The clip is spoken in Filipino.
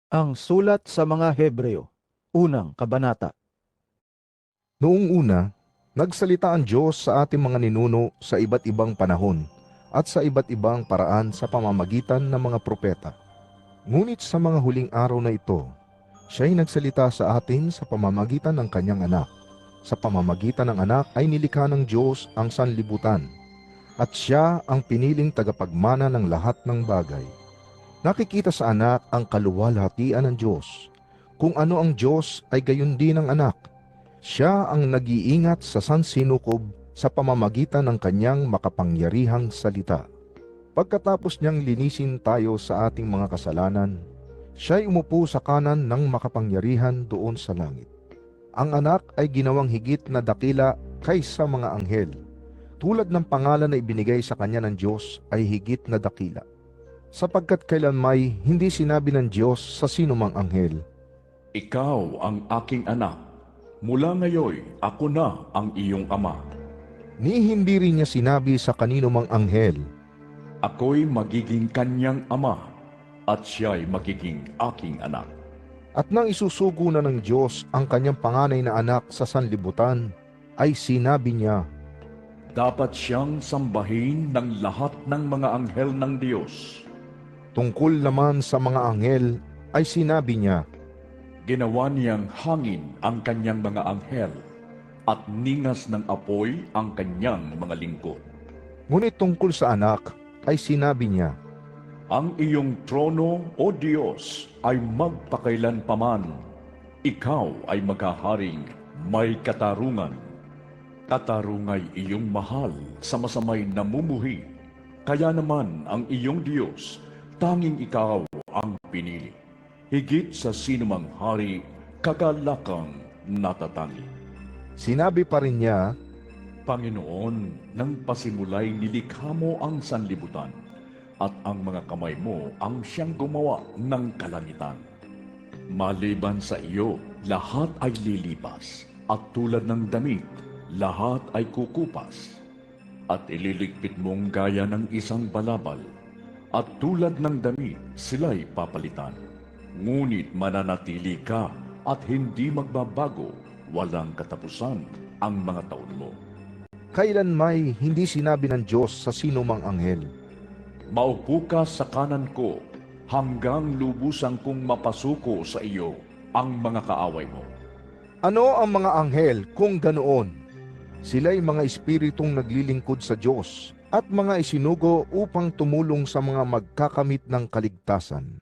Ang sulat sa mga Hebreo, unang kabanata. Noong una, nagsalita ang Diyos sa ating mga ninuno sa iba't ibang panahon at sa iba't ibang paraan sa pamamagitan ng mga propeta. Ngunit sa mga huling araw na ito, siya'y nagsalita sa atin sa pamamagitan ng kanyang anak. Sa pamamagitan ng anak ay nilikha ng Diyos ang sanlibutan, at siya ang piniling tagapagmana ng lahat ng bagay. Nakikita sa anak ang kaluwalhatian ng Diyos. Kung ano ang Diyos ay gayon din ang anak. Siya ang nag-iingat sa sansinukob sa pamamagitan ng kanyang makapangyarihang salita. Pagkatapos niyang linisin tayo sa ating mga kasalanan, siya'y umupo sa kanan ng makapangyarihan doon sa langit. Ang anak ay ginawang higit na dakila kaysa mga anghel, tulad ng pangalan na ibinigay sa kanya ng Diyos ay higit na dakila. Sapagkat kailanmay hindi sinabi ng Diyos sa sinumang anghel, Ikaw ang aking anak. Mula ngayon, ako na ang iyong ama. ni hindi rin niya sinabi sa kanino mang anghel, Ako'y magiging kanyang ama, at siya'y magiging aking anak. at nang isusugo na ng Diyos ang kanyang panganay na anak sa sanlibutan, ay sinabi niya, Dapat siyang sambahin ng lahat ng mga anghel ng Diyos. tungkol naman sa mga anghel, ay sinabi niya, Ginawa niyang hangin ang kanyang mga anghel, at ningas ng apoy ang kanyang mga lingkod. ngunit tungkol sa anak, ay sinabi niya, Ang iyong trono, O Diyos, ay magpakailanpaman. Ikaw ay maghaharing may katarungan. Katarungay iyong mahal sa masamay namumuhi. Kaya naman ang iyong Diyos, tanging ikaw ang pinili. Higit sa sinumang hari, kagalakang natatangi. sinabi pa rin niya, Panginoon, nang pasimulay nilikha mo ang sanlibutan, at ang mga kamay mo ang siyang gumawa ng kalangitan. Maliban sa iyo, lahat ay lilipas, at tulad ng damit, lahat ay kukupas. At ililigpit mong gaya ng isang balabal, at tulad ng damit, sila'y papalitan. Ngunit mananatili ka at hindi magbabago, walang katapusan ang mga taon mo. kailanmay hindi sinabi ng Diyos sa sinumang anghel, Maupo ka sa kanan ko hanggang lubusan kong mapasuko sa iyo ang mga kaaway mo. ano ang mga anghel kung ganoon? Sila'y mga espiritong naglilingkod sa Diyos at mga isinugo upang tumulong sa mga magkakamit ng kaligtasan.